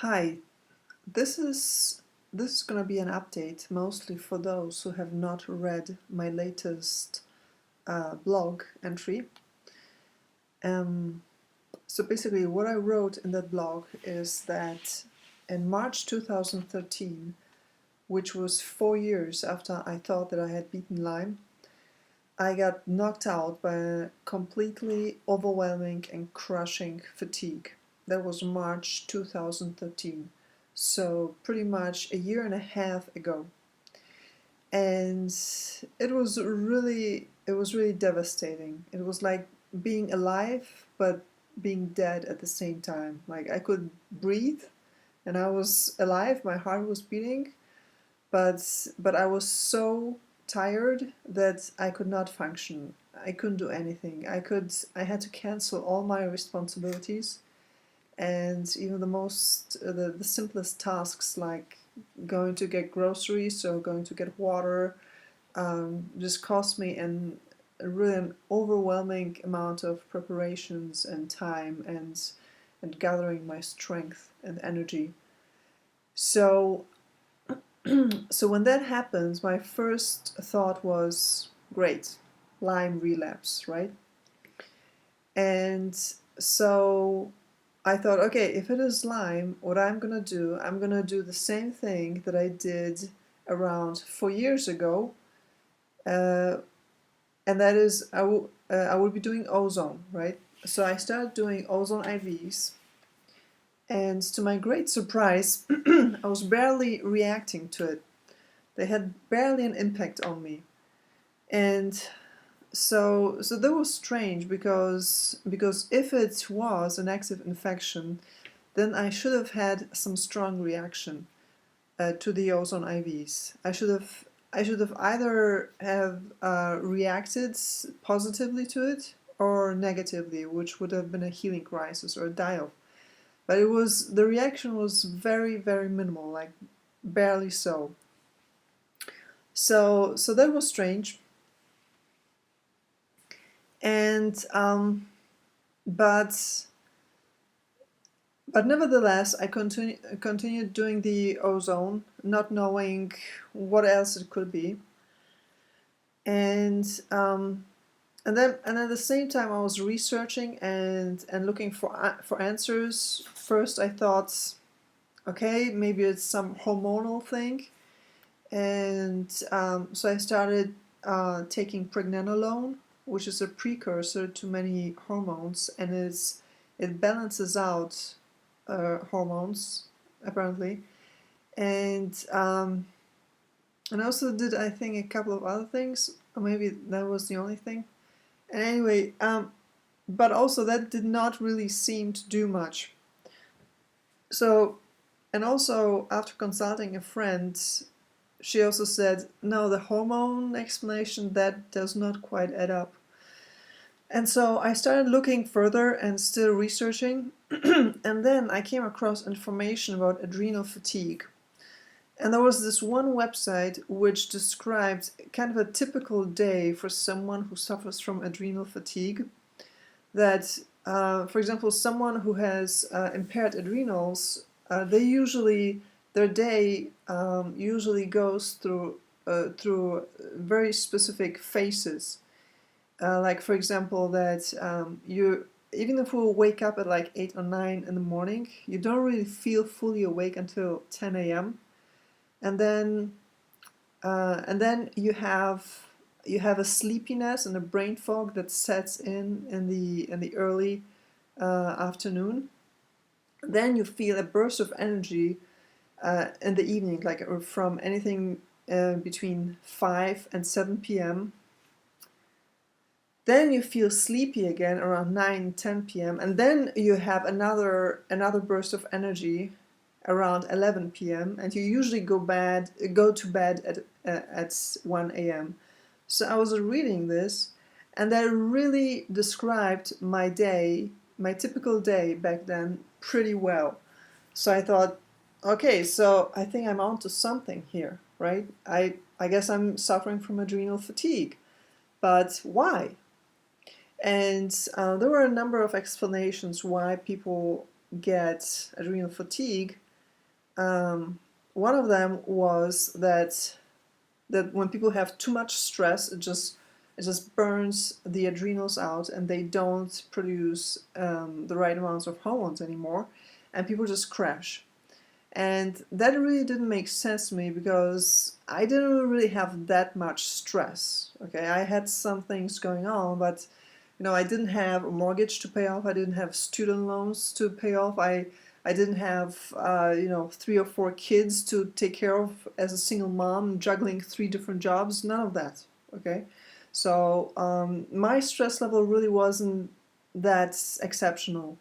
Hi, this is going to be an update mostly for those who have not read my latest blog entry. Um, so basically what I wrote in that blog is that in March 2013, which was 4 years after I thought that I had beaten Lyme, I got knocked out by a completely overwhelming and crushing fatigue. That was March 2013, so pretty much a year and a half ago. And it was really devastating. It was like being alive but being dead at the same time. Like I could breathe and I was alive, my heart was beating, but I was so tired that I could not function. I couldn't do anything. I had to cancel all my responsibilities, and even the simplest tasks like going to get groceries or going to get water just cost me really an overwhelming amount of preparations and time and gathering my strength and energy. So so when that happens, my first thought was, great, Lyme relapse, right? And so I thought, okay, if it is Lyme, what I'm gonna do the same thing that I did around 4 years ago, uh, and that is I will be doing ozone, right? So I started doing ozone IVs, and to my great surprise, I was barely reacting to it. They had barely an impact on me. And so that was strange because if it was an active infection, then I should have had some strong reaction to the ozone IVs. I should have either have reacted positively to it or negatively, which would have been a healing crisis or a die-off. But the reaction was very, very minimal, like barely so. So that was strange. And but nevertheless, I continued doing the ozone, not knowing what else it could be. And at the same time, I was researching and looking for answers. First, I thought, okay, maybe it's some hormonal thing, and so I started taking pregnenolone, which is a precursor to many hormones, and it balances out hormones apparently, and I also did, I think, a couple of other things, or maybe that was the only thing. And anyway, but also that did not really seem to do much. So, and also after consulting a friend, she also said, no, the hormone explanation, that does not quite add up. And so I started looking further and still researching, and then I came across information about adrenal fatigue. And there was this one website which described kind of a typical day for someone who suffers from adrenal fatigue. That, for example, someone who has impaired adrenals, their day usually goes through very specific phases. Like, for example, that you even if you wake up at like 8 or 9 in the morning, you don't really feel fully awake until 10 a.m. And then you have a sleepiness and a brain fog that sets in the early afternoon. Then you feel a burst of energy in the evening, like from anything between 5 and 7 p.m. Then you feel sleepy again around 9, 10 p.m. And then you have another burst of energy around 11 p.m. and you usually go to bed at 1 a.m. So I was reading this, and that really described my day, my typical day back then, pretty well. So I thought, okay, so I think I'm onto something here, right? I guess I'm suffering from adrenal fatigue, but why? And there were a number of explanations why people get adrenal fatigue. one of them was that when people have too much stress, it just burns the adrenals out, and they don't produce the right amounts of hormones anymore, and people just crash. And that really didn't make sense to me because I didn't really have that much stress. Okay, I had some things going on, but I didn't have a mortgage to pay off. I didn't have student loans to pay off. I didn't have 3 or 4 kids to take care of as a single mom, juggling 3 different jobs. None of that. Okay, so my stress level really wasn't that exceptional.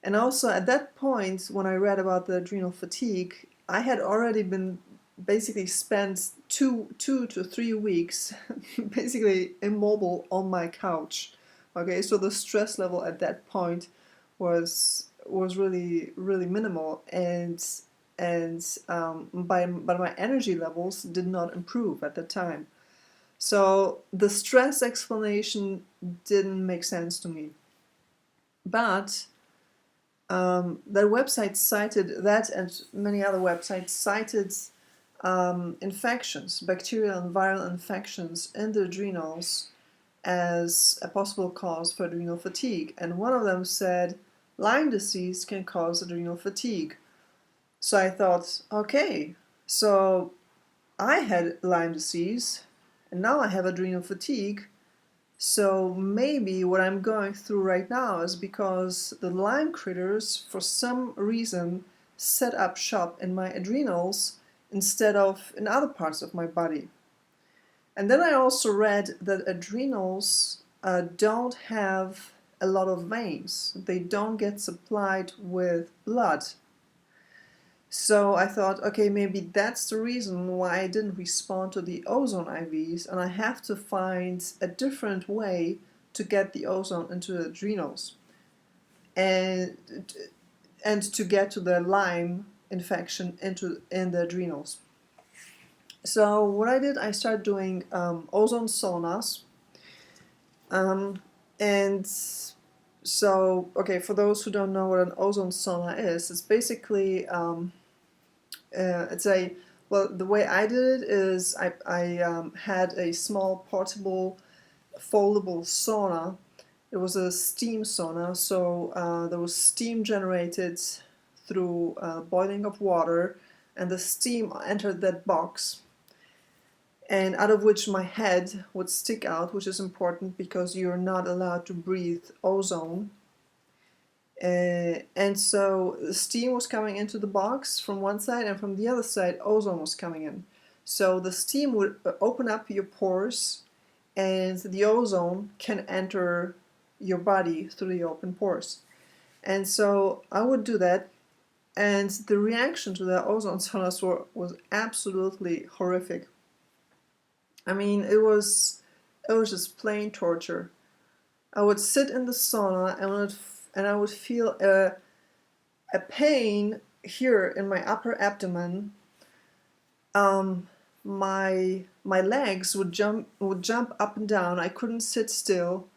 And also at that point, when I read about the adrenal fatigue, I had already been basically spent 2 to 3 weeks basically immobile on my couch. Okay, so the stress level at that point was really really minimal, but my energy levels did not improve at the time. So the stress explanation didn't make sense to me. But that website cited that, and many other websites cited infections, bacterial and viral infections in the adrenals as a possible cause for adrenal fatigue. And one of them said Lyme disease can cause adrenal fatigue. So I thought, okay, so I had Lyme disease and now I have adrenal fatigue. So maybe what I'm going through right now is because the Lyme critters, for some reason, set up shop in my adrenals instead of in other parts of my body. And then I also read that adrenals don't have a lot of veins. They don't get supplied with blood. So I thought, okay, maybe that's the reason why I didn't respond to the ozone IVs, and I have to find a different way to get the ozone into the adrenals and to get to the Lyme infection in the adrenals. So what I did, I started doing ozone saunas, and so okay, for those who don't know what an ozone sauna is, it's basically the way I did it is I had a small portable foldable sauna. It was a steam sauna, so there was steam generated through boiling of water, and the steam entered that box, and out of which my head would stick out, which is important because you're not allowed to breathe ozone. And so the steam was coming into the box from one side, and from the other side ozone was coming in. So the steam would open up your pores, and the ozone can enter your body through the open pores. And so I would do that, and the reaction to the ozone saunas was absolutely horrific. I mean, it was just plain torture. I would sit in the sauna and I would feel a pain here in my upper abdomen. My legs would jump up and down. I couldn't sit still.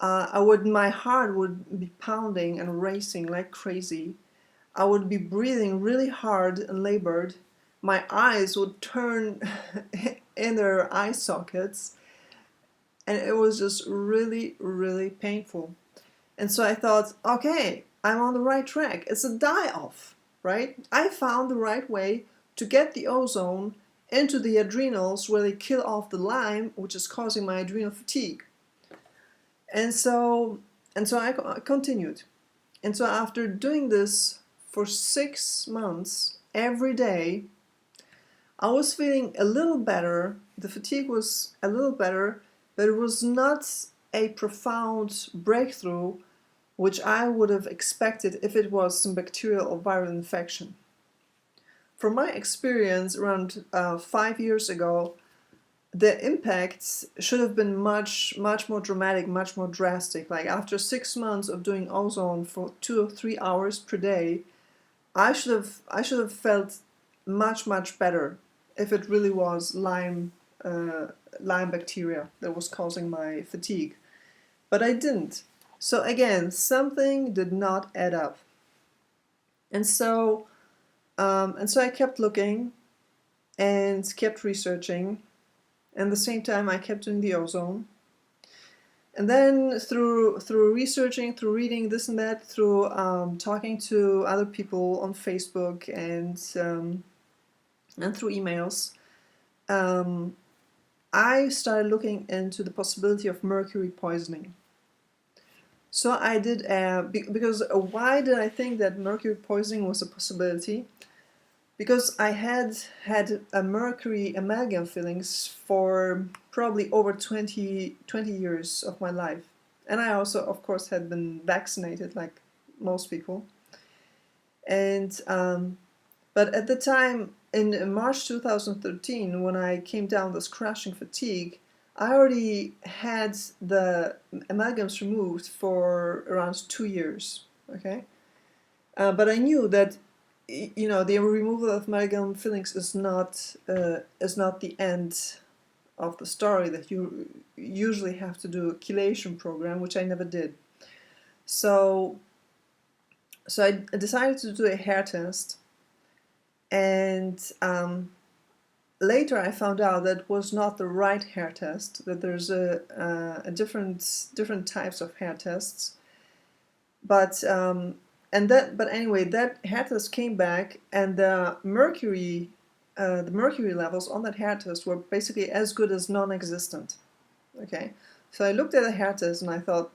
My heart would be pounding and racing like crazy. I would be breathing really hard and labored. My eyes would turn in their eye sockets, and it was just really, really painful. And so I thought, okay, I'm on the right track. It's a die-off, right? I found the right way to get the ozone into the adrenals where they kill off the Lyme, which is causing my adrenal fatigue. And so I continued. And so after doing this for 6 months, every day, I was feeling a little better. The fatigue was a little better, but it was not a profound breakthrough, which I would have expected if it was some bacterial or viral infection. From my experience around 5 years ago, the impacts should have been much more dramatic, much more drastic. Like after 6 months of doing ozone for 2 or 3 hours per day, I should have felt much better if it really was Lyme bacteria that was causing my fatigue. But I didn't. So again, something did not add up. And so And so I kept looking and kept researching. And at the same time, I kept doing the ozone. And then through researching, through reading this and that, through talking to other people on Facebook and through emails, I started looking into the possibility of mercury poisoning. So I did, because why did I think that mercury poisoning was a possibility? Because I had a mercury amalgam fillings for probably over 20 years of my life. And I also, of course, had been vaccinated like most people. And but at the time, in March 2013, when I came down this crashing fatigue, I already had the amalgams removed for around 2 years, okay? But I knew that, you know, the removal of amalgam fillings is not the end of the story, that you usually have to do a chelation program, which I never did. So I decided to do a hair test, and later I found out that was not the right hair test, that there's a different types of hair tests. But anyway, that hair test came back, and the mercury levels on that hair test were basically as good as non-existent. Okay, so I looked at the hair test and I thought,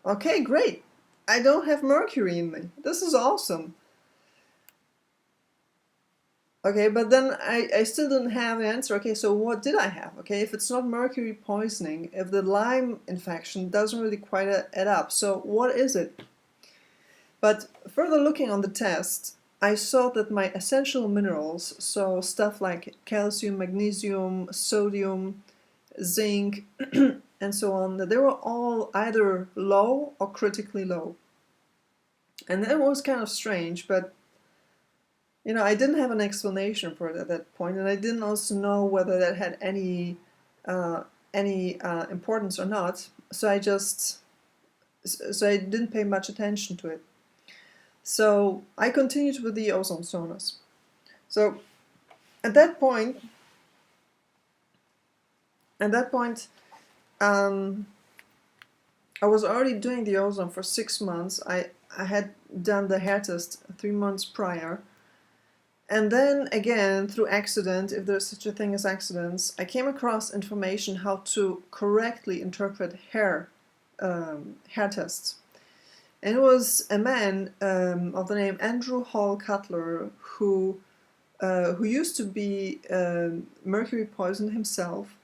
okay, great, I don't have mercury in me. This is awesome. Okay, but then I still didn't have an answer. Okay, so what did I have? Okay, if it's not mercury poisoning, if the Lyme infection doesn't really quite add up, so what is it? But further looking on the test, I saw that my essential minerals, so stuff like calcium, magnesium, sodium, zinc, and so on, that they were all either low or critically low. And that was kind of strange, but you know, I didn't have an explanation for it at that point, and I didn't also know whether that had any importance or not. So I didn't pay much attention to it. So I continued with the ozone saunas. So at that point, I was already doing the ozone for 6 months. I had done the hair test 3 months prior. And then again, through accident, if there's such a thing as accidents, I came across information how to correctly interpret hair tests. And it was a man of the name Andrew Hall Cutler who used to be mercury poisoned himself,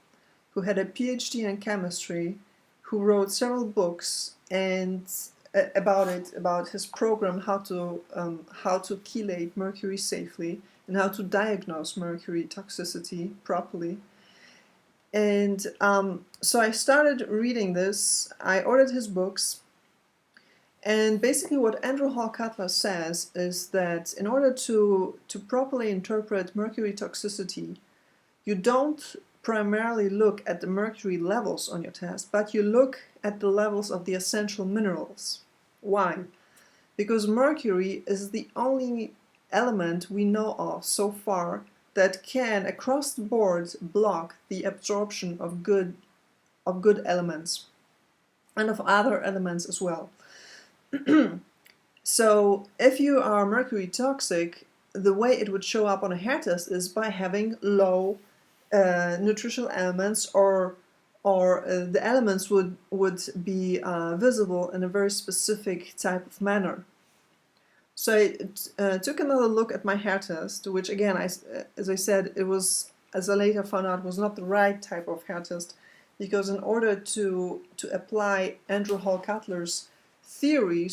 who had a PhD in chemistry, who wrote several books and about his program, how to chelate mercury safely and how to diagnose mercury toxicity properly. And so I started reading this. I ordered his books. And basically what Andrew Hall Cutler says is that in order to properly interpret mercury toxicity, you don't primarily look at the mercury levels on your test, but you look at the levels of the essential minerals. Why? Because mercury is the only element we know of so far that can, across the board, block the absorption of good elements and of other elements as well. So if you are mercury toxic, the way it would show up on a hair test is by having low nutritional elements, or the elements would be visible in a very specific type of manner. So I took another look at my hair test, which again, as I said, it was, as I later found out, was not the right type of hair test, because in order to apply Andrew Hall Cutler's theories